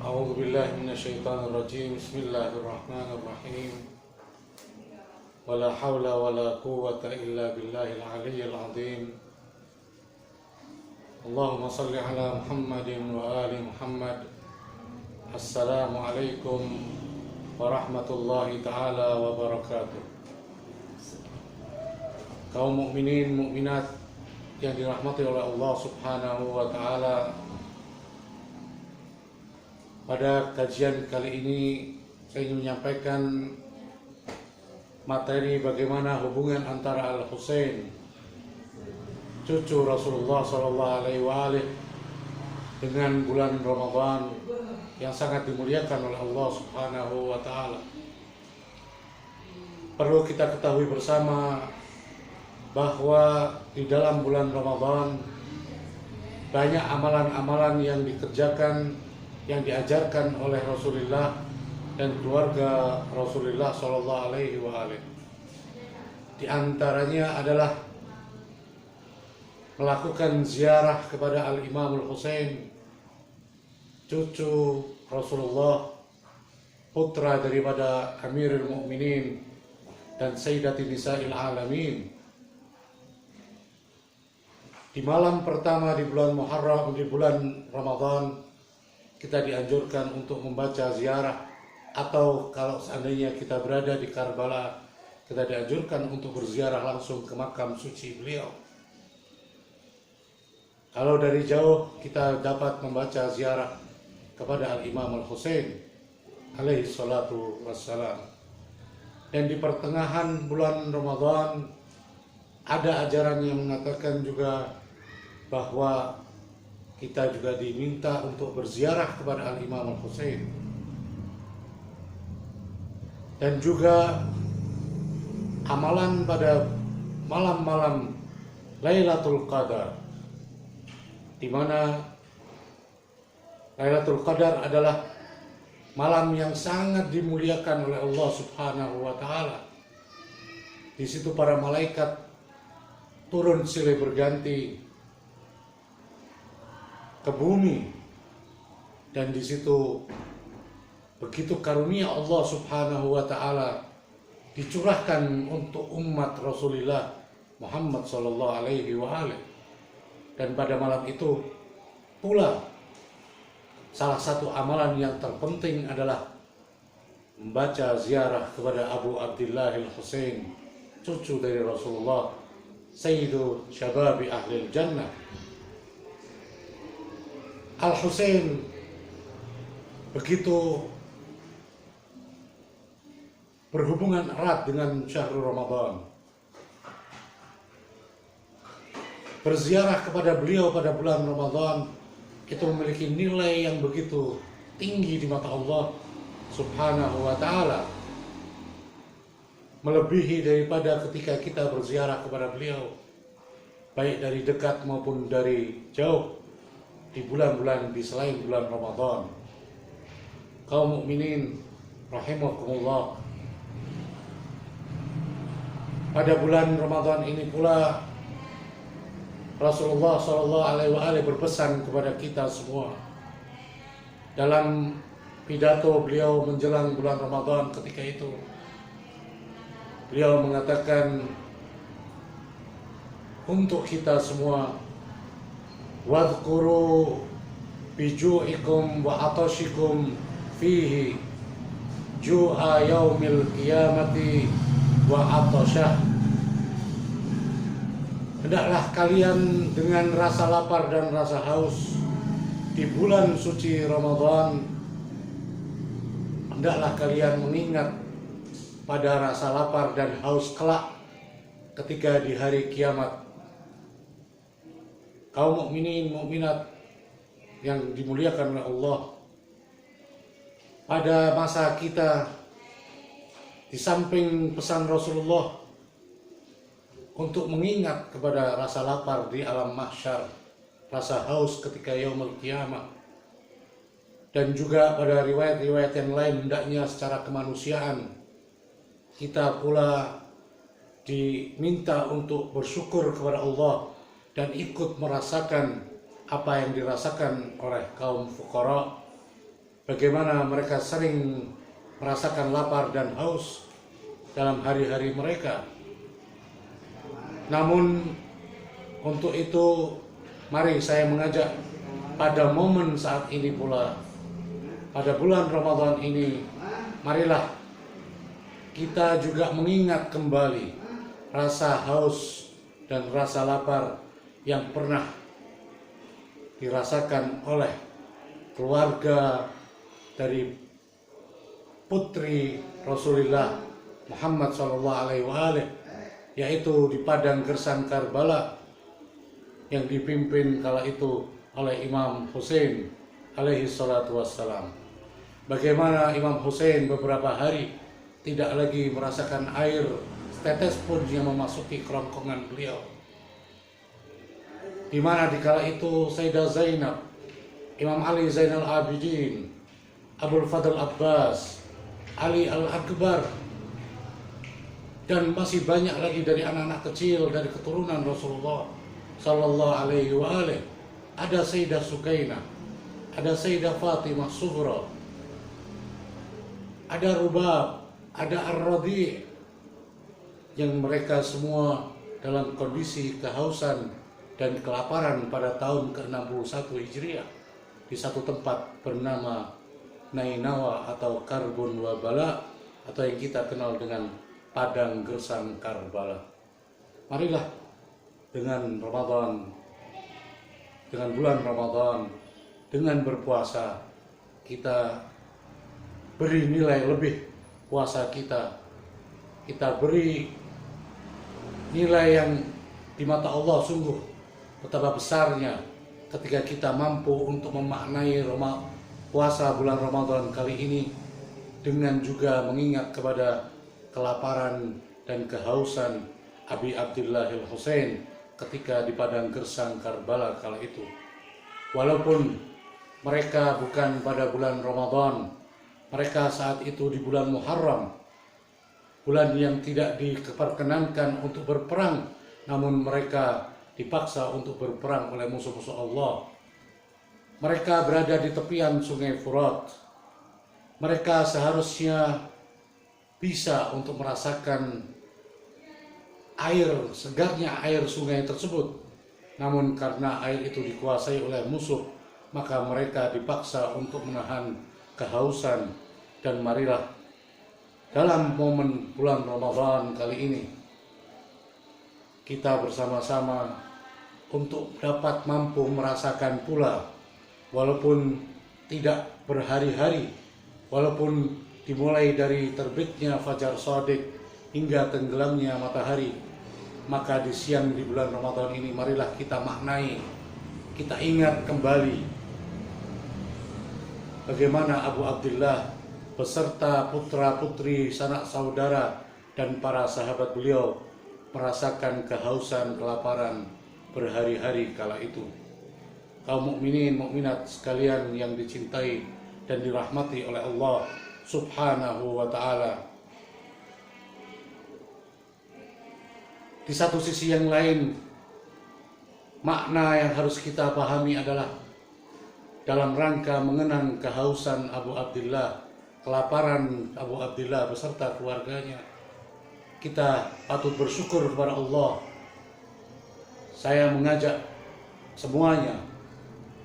أعوذ بالله من الشيطان الرجيم. بسم الله الرحمن الرحيم. ولا حول ولا قوة إلا بالله العلي العظيم. اللهم صل على محمد وآل محمد. السلام عليكم ورحمة الله تعالى وبركاته. Kaum mukminin mukminat yang dirahmati oleh Allah Subhanahu wa taala, pada kajian kali ini saya ingin menyampaikan materi bagaimana hubungan antara Al-Husain, cucu Rasulullah SAW, dengan bulan Ramadan yang sangat dimuliakan oleh Allah Subhanahu wa taala. Perlu kita ketahui bersama bahwa di dalam bulan Ramadan banyak amalan-amalan yang dikerjakan, yang diajarkan oleh Rasulullah dan keluarga Rasulullah Shallallahu Alaihi Wasallam. Di antaranya adalah melakukan ziarah kepada Al-Imam Al-Husain, cucu Rasulullah, putra daripada Amirul Mukminin dan Sayyidati Nisa'il Alamin. Di malam pertama di bulan Muharram, di bulan Ramadan, kita dianjurkan untuk membaca ziarah, atau kalau seandainya kita berada di Karbala, kita dianjurkan untuk berziarah langsung ke makam suci beliau. Kalau dari jauh kita dapat membaca ziarah kepada Al-Imam Al-Husain alaihi salatu wassalam. Dan di pertengahan bulan Ramadan ada ajaran yang mengatakan juga bahwa kita juga diminta untuk berziarah kepada Al-Imam Al-Husain. Dan juga amalan pada malam-malam Lailatul Qadar, di mana Lailatul Qadar adalah malam yang sangat dimuliakan oleh Allah Subhanahu wa taala. Di situ para malaikat turun silih berganti ke bumi, dan di situ begitu karunia Allah Subhanahu wa taala dicurahkan untuk umat Rasulullah Muhammad sallallahu alaihi wasallam. Dan pada malam itu pula salah satu amalan yang terpenting adalah membaca ziarah kepada Abu Abdullah Al-Husain, cucu dari Rasulullah, Sayyidu Syababi Ahlil Jannah. Al-Husain begitu berhubungan erat dengan syahrul Ramadan. Berziarah kepada beliau pada bulan Ramadan itu memiliki nilai yang begitu tinggi di mata Allah Subhanahu wa taala, melebihi daripada ketika kita berziarah kepada beliau baik dari dekat maupun dari jauh di bulan-bulan di selain bulan Ramadan. Kaum mukminin rahimakumullah, pada bulan Ramadan ini pula Rasulullah SAW berpesan kepada kita semua. Dalam pidato beliau menjelang bulan Ramadan ketika itu, beliau mengatakan untuk kita semua, wadhkuru biju'ikum wa atashikum fihi ju'a yaumil qiyamati wa atashah. Hendaklah kalian dengan rasa lapar dan rasa haus di bulan suci Ramadan, hendaklah kalian mengingat pada rasa lapar dan haus kelak ketika di hari kiamat. Kaum mukminin mukminat yang dimuliakan oleh Allah, pada masa kita, di samping pesan Rasulullah untuk mengingat kepada rasa lapar di alam mahsyar, rasa haus ketika yaumul qiyamah, dan juga pada riwayat-riwayat yang lain hendaknya secara kemanusiaan kita pula diminta untuk bersyukur kepada Allah dan ikut merasakan apa yang dirasakan oleh kaum fuqara bagaimana mereka sering merasakan lapar dan haus dalam hari-hari mereka. Namun untuk itu mari saya mengajak pada momen saat ini pula, pada bulan Ramadan ini, marilah kita juga mengingat kembali rasa haus dan rasa lapar yang pernah dirasakan oleh keluarga dari putri Rasulullah Muhammad SAW, yaitu di padang gersang Karbala yang dipimpin kala itu oleh Imam Husain alaihi salatu wassalam. Bagaimana Imam Husain beberapa hari tidak lagi merasakan air setetes pun yang memasuki kerongkongan beliau, di mana dikala itu Sayyidah Zainab, Imam Ali Zainal Abidin, Abul Fadl Abbas, Ali Al-Akbar, dan masih banyak lagi dari anak-anak kecil dari keturunan Rasulullah Sallallahu Alaihi Wasallam. Ada Sayyidah Sukainah, ada Sayyidah Fatimah Sughra, ada Rubab, ada Ar-Radi', yang mereka semua dalam kondisi kehausan dan kelaparan pada tahun ke-61 Hijriah di satu tempat bernama Nainawa atau Karbun wa Bala, atau yang kita kenal dengan padang gersang Karbala. Marilah dengan Ramadan, dengan bulan Ramadan, dengan berpuasa, kita beri nilai lebih puasa kita beri nilai yang di mata Allah sungguh betapa besarnya ketika kita mampu untuk memaknai puasa bulan Ramadan kali ini dengan juga mengingat kepada kelaparan dan kehausan Abi Abdillah al-Husain ketika di padang gersang Karbala kala itu. Walaupun mereka bukan pada bulan Ramadan, mereka saat itu di bulan Muharram, bulan yang tidak diperkenankan untuk berperang, namun mereka dipaksa untuk berperang oleh musuh-musuh Allah. Mereka berada di tepian sungai Furat. Mereka seharusnya bisa untuk merasakan air, segarnya air sungai tersebut. Namun karena air itu dikuasai oleh musuh, maka mereka dipaksa untuk menahan kehausan. Dan marilah dalam momen bulan Ramadan kali ini kita bersama-sama untuk dapat mampu merasakan pula, walaupun tidak berhari-hari, walaupun dimulai dari terbitnya fajar shadiq hingga tenggelamnya matahari, maka di siang di bulan Ramadan ini marilah kita maknai, kita ingat kembali bagaimana Abu Abdillah beserta putra-putri, sanak saudara, dan para sahabat beliau merasakan kehausan, kelaparan berhari-hari kala itu. Kaum mukminin, mukminat sekalian yang dicintai dan dirahmati oleh Allah Subhanahu wa ta'ala. Di satu sisi yang lain, makna yang harus kita pahami adalah dalam rangka mengenang kehausan Abu Abdillah, kelaparan Abu Abdillah beserta keluarganya, kita patut bersyukur kepada Allah. Saya mengajak semuanya,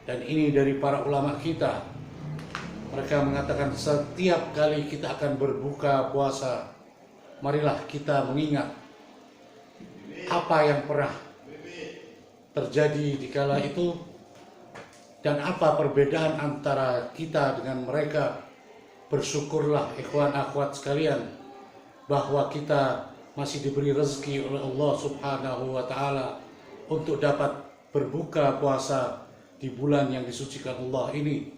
dan ini dari para ulama kita, mereka mengatakan setiap kali kita akan berbuka puasa, marilah kita mengingat apa yang pernah terjadi di kala itu dan apa perbedaan antara kita dengan mereka. Bersyukurlah ikhwan akhwat sekalian bahwa kita masih diberi rezeki oleh Allah Subhanahu wa ta'ala untuk dapat berbuka puasa di bulan yang disucikan Allah ini.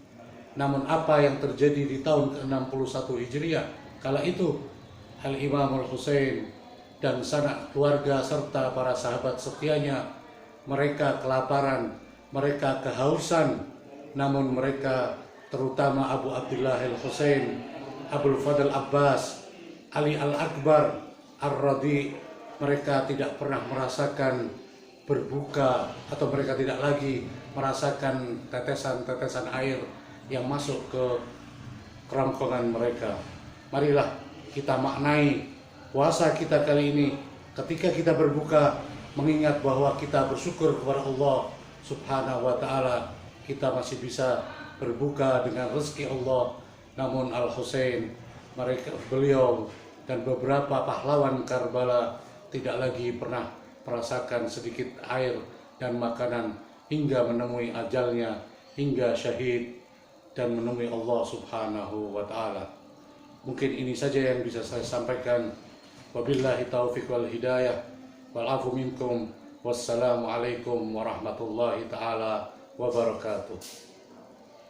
Namun apa yang terjadi di tahun ke-61 Hijriah kala itu, Al-Imam Al-Husain dan sanak keluarga serta para sahabat setianya, mereka kelaparan, mereka kehausan, namun mereka terutama Abu Abdillah al-Husain, Abul Fadl Abbas, Ali Al-Akbar, Ar-Radi', mereka tidak pernah merasakan berbuka atau mereka tidak lagi merasakan tetesan-tetesan air yang masuk ke kerongkongan mereka. Marilah kita maknai puasa kita kali ini ketika kita berbuka, mengingat bahwa kita bersyukur kepada Allah Subhanahu wa Ta'ala, kita masih bisa berbuka dengan rezeki Allah. Namun Al-Husain, beliau dan beberapa pahlawan Karbala tidak lagi pernah merasakan sedikit air dan makanan hingga menemui ajalnya, hingga syahid dan menemui Allah Subhanahu wa Ta'ala. Mungkin ini saja yang bisa saya sampaikan. Wabillahi taufiq wal hidayah wal afu minkum. Wassalamualaikum warahmatullahi ta'ala wabarakatuh.